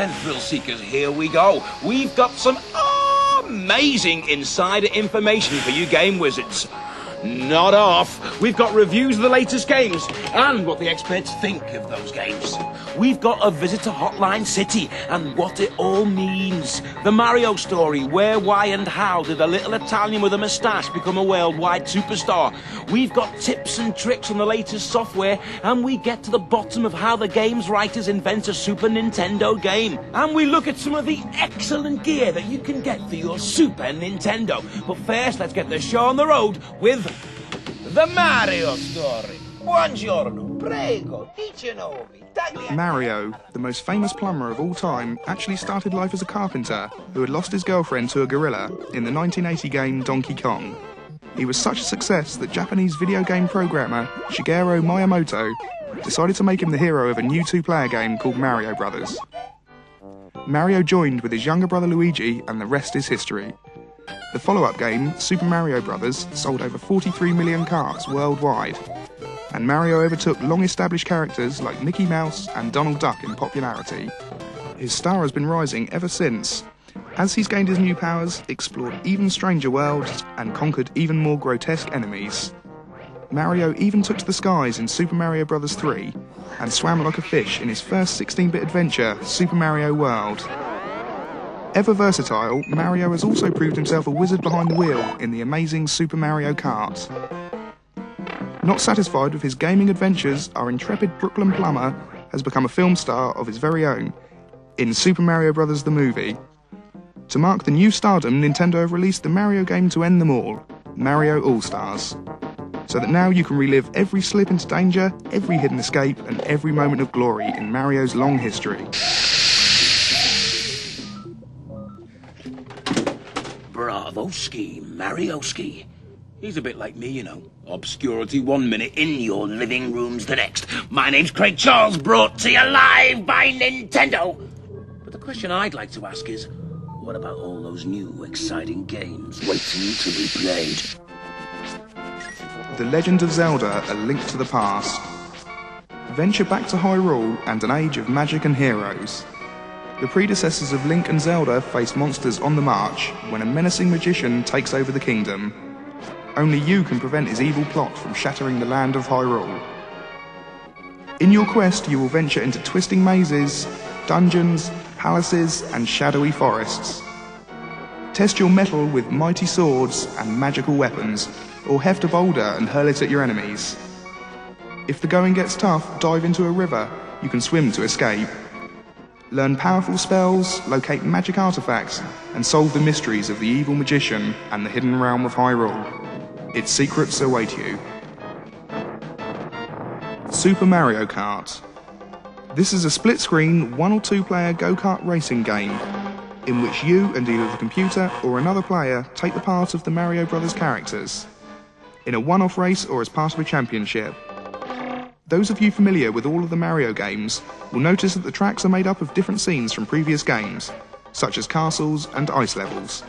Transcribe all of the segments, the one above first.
then, thrill seekers, here we go. We've got some amazing insider information for you game wizards. Not off. We've got reviews of the latest games and what the experts think of those games. We've got a visit to Hotline City and what it all means. The Mario story, where, why and how did a little Italian with a moustache become a worldwide superstar. We've got tips and tricks on the latest software, and we get to the bottom of how the game's writers invent a Super Nintendo game. And we look at some of the excellent gear that you can get for your Super Nintendo. But first, let's get the show on the road with the Mario story. Buongiorno, prego, dice nomi. Mario, the most famous plumber of all time, actually started life as a carpenter who had lost his girlfriend to a gorilla in the 1980 game Donkey Kong. He was such a success that Japanese video game programmer Shigeru Miyamoto decided to make him the hero of a new two-player game called Mario Brothers. Mario joined with his younger brother Luigi, and the rest is history. The follow-up game, Super Mario Bros., sold over 43 million carts worldwide, and Mario overtook long-established characters like Mickey Mouse and Donald Duck in popularity. His star has been rising ever since, as he's gained his new powers, explored even stranger worlds, and conquered even more grotesque enemies. Mario even took to the skies in Super Mario Bros. 3, and swam like a fish in his first 16-bit adventure, Super Mario World. Ever versatile, Mario has also proved himself a wizard behind the wheel in the amazing Super Mario Kart. Not satisfied with his gaming adventures, our intrepid Brooklyn plumber has become a film star of his very own in Super Mario Bros. The movie. To mark the new stardom, Nintendo have released the Mario game to end them all, Mario All-Stars, so that now you can relive every slip into danger, every hidden escape, and every moment of glory in Mario's long history. Bravo-ski, Mario-ski. He's a bit like me, you know. Obscurity 1 minute, in your living rooms the next. My name's Craig Charles, brought to you live by Nintendo. But the question I'd like to ask is, what about all those new, exciting games waiting to be played? The Legend of Zelda, A Link to the Past. Venture back to Hyrule and an age of magic and heroes. The predecessors of Link and Zelda face monsters on the march when a menacing magician takes over the kingdom. Only you can prevent his evil plot from shattering the land of Hyrule. In your quest, you will venture into twisting mazes, dungeons, palaces, and shadowy forests. Test your mettle with mighty swords and magical weapons, or heft a boulder and hurl it at your enemies. If the going gets tough, dive into a river you can swim to escape. Learn powerful spells, locate magic artifacts, and solve the mysteries of the evil magician and the hidden realm of Hyrule. Its secrets await you. Super Mario Kart. This is a split-screen, 1 or 2 player go-kart racing game, in which you and either the computer or another player take the part of the Mario Brothers characters, in a one-off race or as part of a championship. Those of you familiar with all of the Mario games will notice that the tracks are made up of different scenes from previous games, such as castles and ice levels.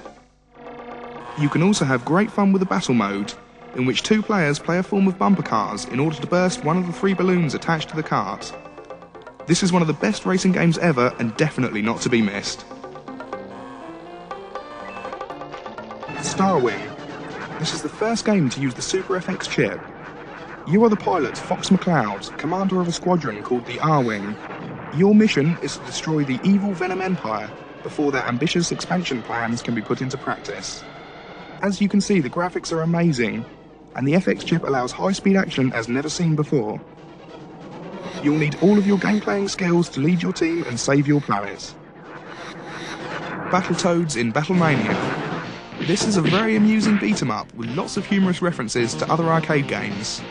You can also have great fun with the battle mode, in which 2 players play a form of bumper cars in order to burst one of the 3 balloons attached to the cart. This is one of the best racing games ever and definitely not to be missed. Starwing. This is the first game to use the Super FX chip. You are the pilot, Fox McCloud, commander of a squadron called the R-Wing. Your mission is to destroy the evil Venom Empire before their ambitious expansion plans can be put into practice. As you can see, the graphics are amazing, and the FX chip allows high-speed action as never seen before. You'll need all of your game-playing skills to lead your team and save your planet. Battletoads in Battlemania. This is a very amusing beat-em-up with lots of humorous references to other arcade games.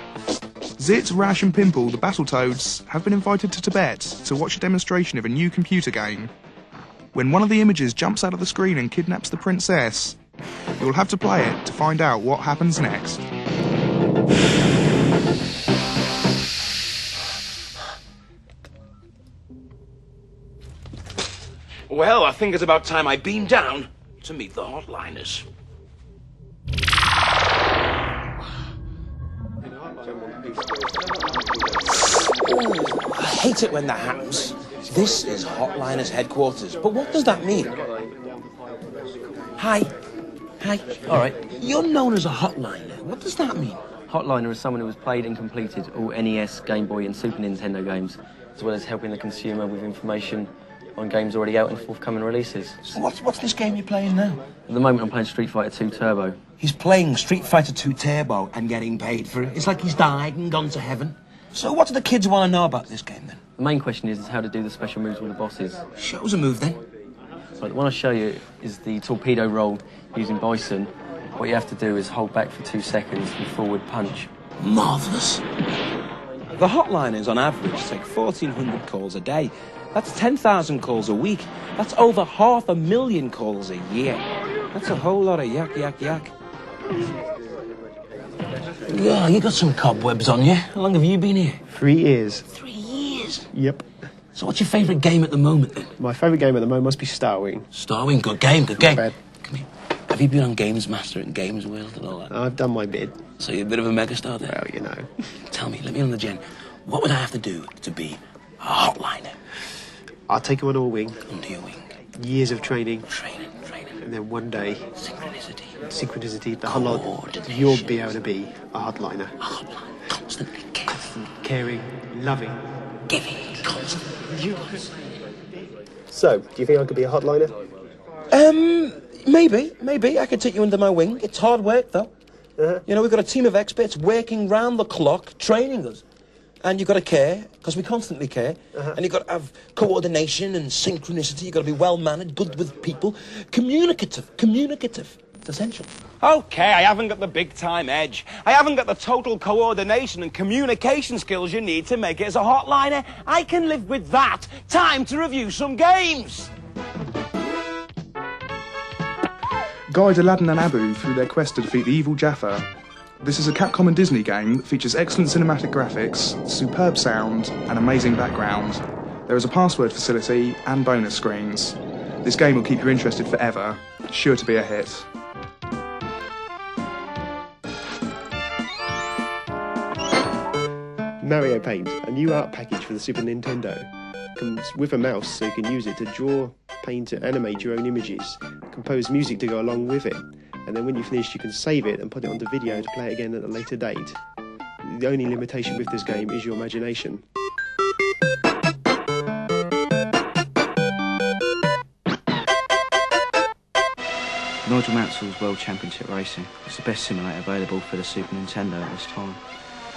Zit, Rash and Pimple, the Battletoads, have been invited to Tibet to watch a demonstration of a new computer game. When one of the images jumps out of the screen and kidnaps the princess, you'll have to play it to find out what happens next. Well, I think it's about time I beam down to meet the Hotliners. Oh, I hate it when that happens. This is Hotline's headquarters, but what does that mean? Hi. Hi. All right. You're known as a hotliner. What does that mean? Hotliner is someone who has played and completed all NES, Game Boy and Super Nintendo games, as well as helping the consumer with information on games already out and forthcoming releases. So what's this game you're playing now? At the moment I'm playing Street Fighter 2 Turbo. He's playing Street Fighter 2 Turbo and getting paid for it. It's like he's died and gone to heaven. So what do the kids want to know about this game then? The main question is how to do the special moves with the bosses. Show us a move then. Right, the one I'll show you is the torpedo roll using Bison. What you have to do is hold back for 2 seconds and forward punch. Marvellous. The hotliners on average take 1,400 calls a day. That's 10,000 calls a week. That's over 500,000 calls a year. That's a whole lot of yak, yak, yak. Yeah, you got some cobwebs on you. How long have you been here? 3 years. 3 years? Yep. So what's your favourite game at the moment then? My favourite game at the moment must be Starwing. Starwing, good game, good game. Bad. Come here. Have you been on Games Master and Games World and all that? I've done my bid. So you're a bit of a megastar then? Well, you know. Tell me, let me on the gen. What would I have to do to be a hotliner? I'll take you under a wing. Under your wing. Years of training. Training. And then one day... Synchronicity. The whole lot. You'll be able to be a hotliner. A hotline. Constantly caring. Caring. Loving. Giving. Constantly. So, do you think I could be a hotliner? Maybe. I could take you under my wing. It's hard work, though. You know, we've got a team of experts working round the clock, training us. And you've got to care, because we constantly care. And you've got to have coordination and synchronicity. You've got to be well-mannered, good with people. Communicative. It's essential. Okay, I haven't got the big-time edge. I haven't got the total coordination and communication skills you need to make it as a hotliner. I can live with that. Time to review some games. Guide Aladdin and Abu through their quest to defeat the evil Jaffa. This is a Capcom and Disney game that features excellent cinematic graphics, superb sound, and amazing background. There is a password facility and bonus screens. This game will keep you interested forever. It's sure to be a hit. Mario Paint, a new art package for the Super Nintendo. Comes with a mouse so you can use it to draw, paint and animate your own images, compose music to go along with it, and then when you finish you can save it and put it onto video to play it again at a later date. The only limitation with this game is your imagination. Nigel Mansell's World Championship Racing. It's the best simulator available for the Super Nintendo at this time.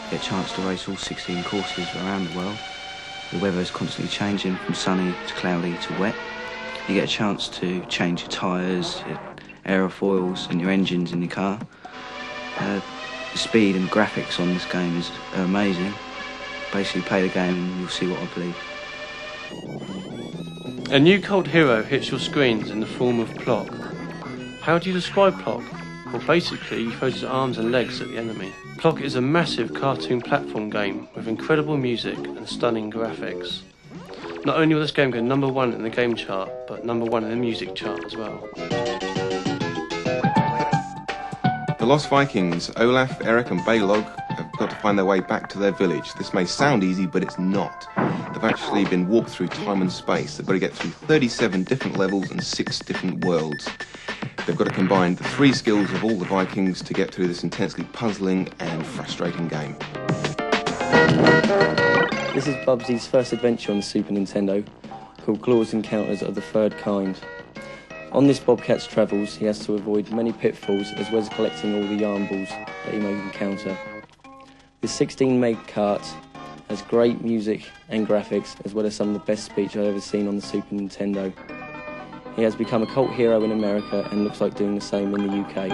You get a chance to race all 16 courses around the world. The weather is constantly changing from sunny to cloudy to wet. You get a chance to change your tyres, your aerofoils and your engines in your car. The speed and graphics on this game are amazing. Basically play the game and you'll see what I believe. A new cult hero hits your screens in the form of Plok. How do you describe Plok? Well, basically, he throws his arms and legs at the enemy. Plok is a massive cartoon platform game with incredible music and stunning graphics. Not only will this game go #1 in the game chart, but #1 in the music chart as well. The Lost Vikings, Olaf, Eric and Balog, have got to find their way back to their village. This may sound easy, but it's not. They've actually been walked through time and space. They've got to get through 37 different levels and 6 different worlds. They've got to combine the 3 skills of all the Vikings to get through this intensely puzzling and frustrating game. This is Busby's first adventure on the Super Nintendo, called Claws Encounters of the Third Kind. On this Bobcat's travels, he has to avoid many pitfalls as well as collecting all the yarn balls that he may encounter. This 16-meg kart has great music and graphics, as well as some of the best speech I've ever seen on the Super Nintendo. He has become a cult hero in America and looks like doing the same in the UK.